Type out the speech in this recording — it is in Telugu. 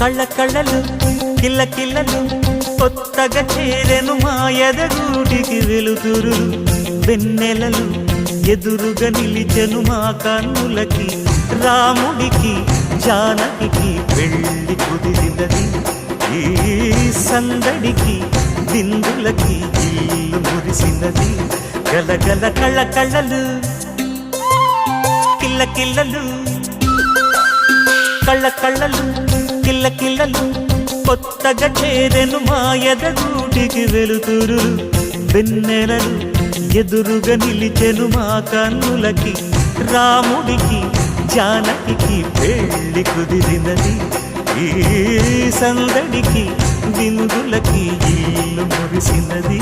కళ్ళ కళ్ళలు కిల్ల కిల్లలు కొత్తగా చేరెను మా ఎదగూటికి వెలుతురు వెన్నెలలు ఎదురుగా నిలిచెను మా కన్నులకి రాముడికి జానకి పెళ్లి కుదిరినది ఈ సందడికి బిందులకి ఇల్లు మురిసినది గలగల కళ్ళ కళ్ళలు కిల్ల కిల్లలు కళ్ళ కళ్ళలు కిల్ల కిల్లలు కొత్తగా చేరెను మా ఎదగూటికి వెలుతురు వెన్నెలలు ఎదురుగా నిలిచెను మా కన్నులకి రాముడికి జానకి పెళ్లి కుదిరినది ఈ సందడికి వినుదులకి ఇల్లు మురిసినది.